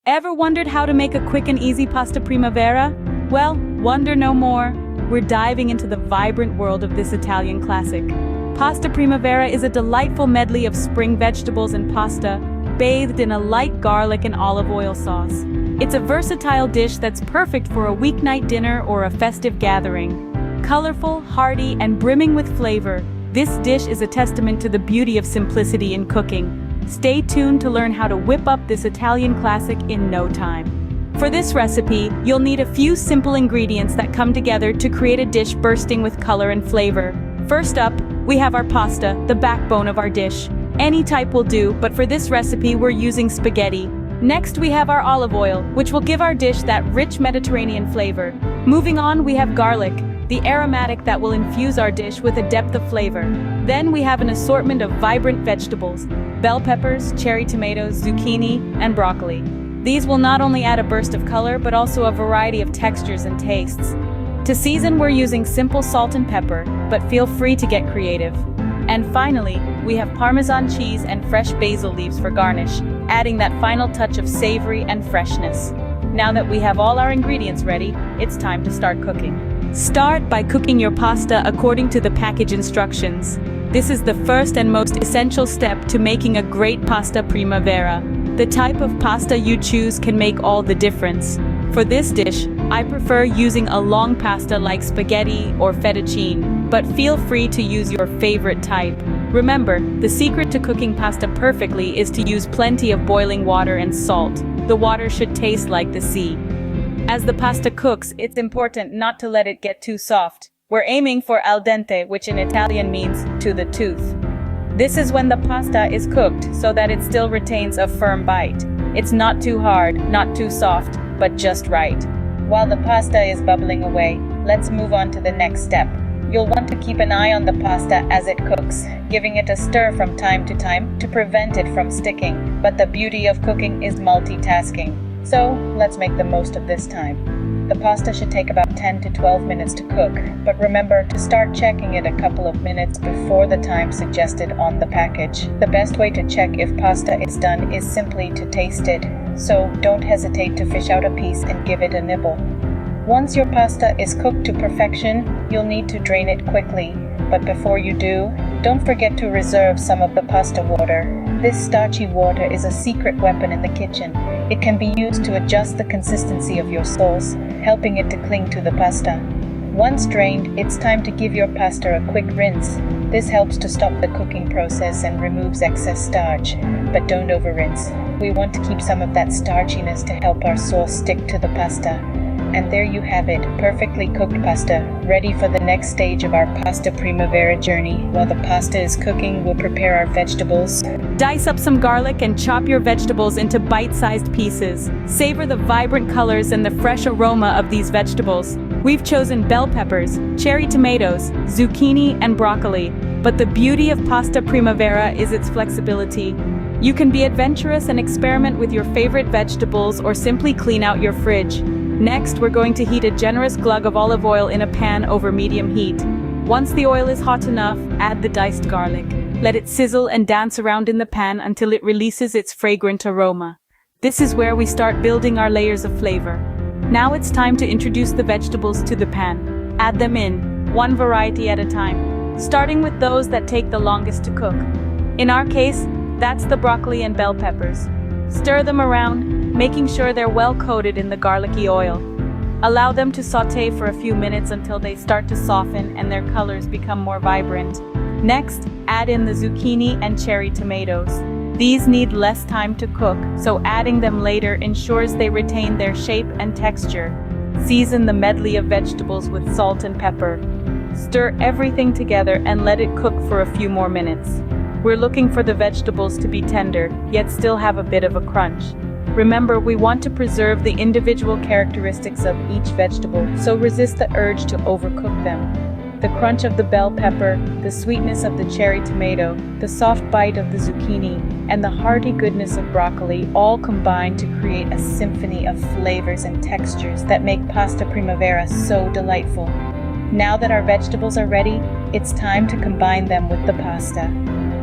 Ever wondered how to make a quick and easy pasta primavera? Well, wonder no more. We're diving into the vibrant world of this Italian classic. Pasta primavera is a delightful medley of spring vegetables and pasta, bathed in a light garlic and olive oil sauce. It's a versatile dish that's perfect for a weeknight dinner or a festive gathering. Colorful, hearty, and brimming with flavor, this dish is a testament to the beauty of simplicity in cooking. Stay tuned to learn how to whip up this Italian classic in no time. For this recipe, you'll need a few simple ingredients that come together to create a dish bursting with color and flavor. First up, we have our pasta, the backbone of our dish. Any type will do, but for this recipe we're using spaghetti. Next we have our olive oil, which will give our dish that rich Mediterranean flavor. Moving on, we have garlic, the aromatic that will infuse our dish with a depth of flavor. Then we have an assortment of vibrant vegetables: bell peppers, cherry tomatoes, zucchini, and broccoli. These will not only add a burst of color, but also a variety of textures and tastes. To season, we're using simple salt and pepper, but feel free to get creative. And finally, we have Parmesan cheese and fresh basil leaves for garnish, adding that final touch of savory and freshness. Now that we have all our ingredients ready, it's time to start cooking. Start by cooking your pasta according to the package instructions. This is the first and most essential step to making a great pasta primavera. The type of pasta you choose can make all the difference. For this dish, I prefer using a long pasta like spaghetti or fettuccine, but feel free to use your favorite type. Remember, the secret to cooking pasta perfectly is to use plenty of boiling water and salt. The water should taste like the sea. As the pasta cooks, it's important not to let it get too soft. We're aiming for al dente, which in Italian means to the tooth. This is when the pasta is cooked so that it still retains a firm bite. It's not too hard, not too soft, but just right. While the pasta is bubbling away, let's move on to the next step. You'll want to keep an eye on the pasta as it cooks, giving it a stir from time to time to prevent it from sticking. But the beauty of cooking is multitasking. So, let's make the most of this time. The pasta should take about 10 to 12 minutes to cook, but remember to start checking it a couple of minutes before the time suggested on the package. The best way to check if pasta is done is simply to taste it, so don't hesitate to fish out a piece and give it a nibble. Once your pasta is cooked to perfection, you'll need to drain it quickly. But before you do, don't forget to reserve some of the pasta water. This starchy water is a secret weapon in the kitchen. It can be used to adjust the consistency of your sauce, helping it to cling to the pasta. Once drained, it's time to give your pasta a quick rinse. This helps to stop the cooking process and removes excess starch. But don't over-rinse. We want to keep some of that starchiness to help our sauce stick to the pasta. And there you have it, perfectly cooked pasta, ready for the next stage of our pasta primavera journey. While the pasta is cooking, we'll prepare our vegetables. Dice up some garlic and chop your vegetables into bite-sized pieces. Savor the vibrant colors and the fresh aroma of these vegetables. We've chosen bell peppers, cherry tomatoes, zucchini, and broccoli. But the beauty of pasta primavera is its flexibility. You can be adventurous and experiment with your favorite vegetables or simply clean out your fridge. Next, we're going to heat a generous glug of olive oil in a pan over medium heat. Once the oil is hot enough, add the diced garlic. Let it sizzle and dance around in the pan until it releases its fragrant aroma. This is where we start building our layers of flavor. Now it's time to introduce the vegetables to the pan. Add them in, one variety at a time, starting with those that take the longest to cook. In our case, that's the broccoli and bell peppers. Stir them around, making sure they're well coated in the garlicky oil. Allow them to saute for a few minutes until they start to soften and their colors become more vibrant. Next, add in the zucchini and cherry tomatoes. These need less time to cook, so adding them later ensures they retain their shape and texture. Season the medley of vegetables with salt and pepper. Stir everything together and let it cook for a few more minutes. We're looking for the vegetables to be tender, yet still have a bit of a crunch. Remember, we want to preserve the individual characteristics of each vegetable, so resist the urge to overcook them. The crunch of the bell pepper, the sweetness of the cherry tomato, the soft bite of the zucchini, and the hearty goodness of broccoli all combine to create a symphony of flavors and textures that make pasta primavera so delightful. Now that our vegetables are ready, it's time to combine them with the pasta.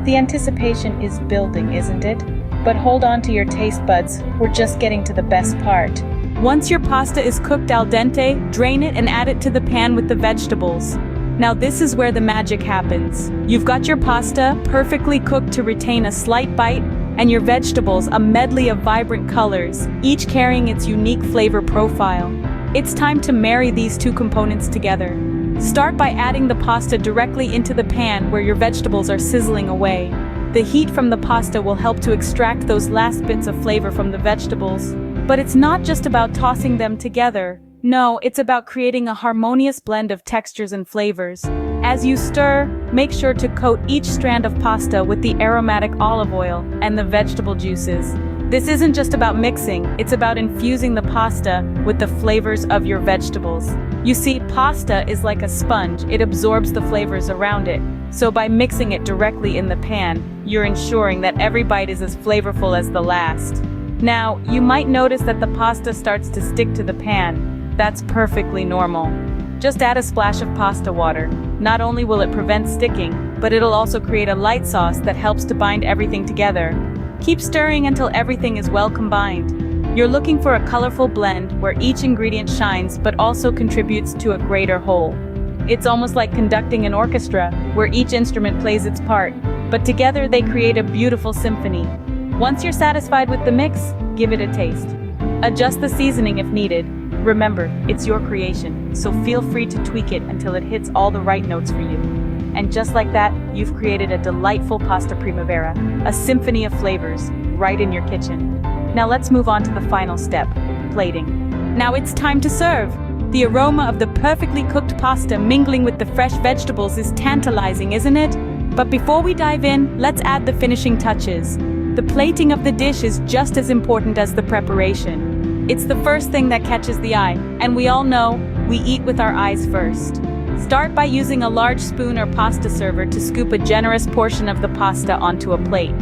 The anticipation is building, isn't it? But hold on to your taste buds, we're just getting to the best part. Once your pasta is cooked al dente, drain it and add it to the pan with the vegetables. Now this is where the magic happens. You've got your pasta perfectly cooked to retain a slight bite, and your vegetables a medley of vibrant colors, each carrying its unique flavor profile. It's time to marry these two components together. Start by adding the pasta directly into the pan where your vegetables are sizzling away. The heat from the pasta will help to extract those last bits of flavor from the vegetables. But it's not just about tossing them together. No, it's about creating a harmonious blend of textures and flavors. As you stir, make sure to coat each strand of pasta with the aromatic olive oil and the vegetable juices. This isn't just about mixing, it's about infusing the pasta with the flavors of your vegetables. You see, pasta is like a sponge, it absorbs the flavors around it. So by mixing it directly in the pan, you're ensuring that every bite is as flavorful as the last. Now, you might notice that the pasta starts to stick to the pan. That's perfectly normal. Just add a splash of pasta water. Not only will it prevent sticking, but it'll also create a light sauce that helps to bind everything together. Keep stirring until everything is well combined. You're looking for a colorful blend where each ingredient shines but also contributes to a greater whole. It's almost like conducting an orchestra, where each instrument plays its part, but together they create a beautiful symphony. Once you're satisfied with the mix, give it a taste. Adjust the seasoning if needed. Remember, it's your creation, so feel free to tweak it until it hits all the right notes for you. And just like that, you've created a delightful pasta primavera, a symphony of flavors, right in your kitchen. Now let's move on to the final step, plating. Now it's time to serve. The aroma of the perfectly cooked pasta mingling with the fresh vegetables is tantalizing, isn't it? But before we dive in, let's add the finishing touches. The plating of the dish is just as important as the preparation. It's the first thing that catches the eye, and we all know we eat with our eyes first. Start by using a large spoon or pasta server to scoop a generous portion of the pasta onto a plate.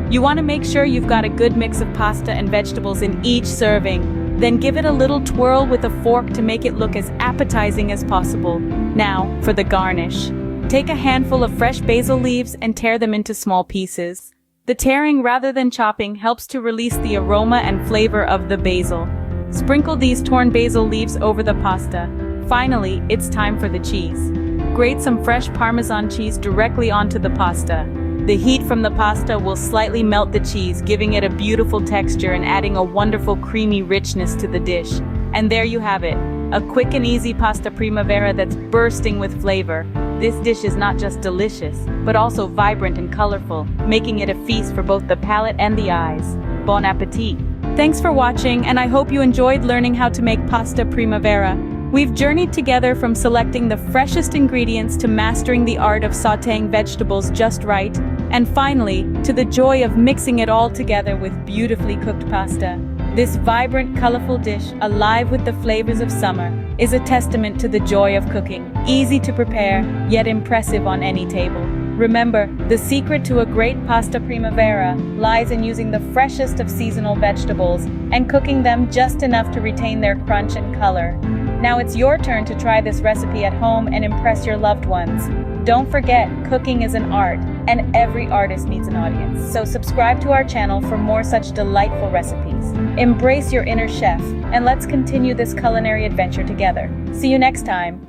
You want to make sure you've got a good mix of pasta and vegetables in each serving. Then give it a little twirl with a fork to make it look as appetizing as possible. Now, for the garnish. Take a handful of fresh basil leaves and tear them into small pieces. The tearing rather than chopping helps to release the aroma and flavor of the basil. Sprinkle these torn basil leaves over the pasta. Finally, it's time for the cheese. Grate some fresh Parmesan cheese directly onto the pasta. The heat from the pasta will slightly melt the cheese, giving it a beautiful texture and adding a wonderful creamy richness to the dish. And there you have it, a quick and easy pasta primavera that's bursting with flavor. This dish is not just delicious, but also vibrant and colorful, making it a feast for both the palate and the eyes. Bon appetit! Thanks for watching, and I hope you enjoyed learning how to make pasta primavera. We've journeyed together from selecting the freshest ingredients to mastering the art of sautéing vegetables just right, and finally, to the joy of mixing it all together with beautifully cooked pasta. This vibrant, colorful dish, alive with the flavors of summer, is a testament to the joy of cooking, easy to prepare, yet impressive on any table. Remember, the secret to a great pasta primavera lies in using the freshest of seasonal vegetables and cooking them just enough to retain their crunch and color. Now it's your turn to try this recipe at home and impress your loved ones. Don't forget, cooking is an art, and every artist needs an audience. So subscribe to our channel for more such delightful recipes. Embrace your inner chef, and let's continue this culinary adventure together. See you next time.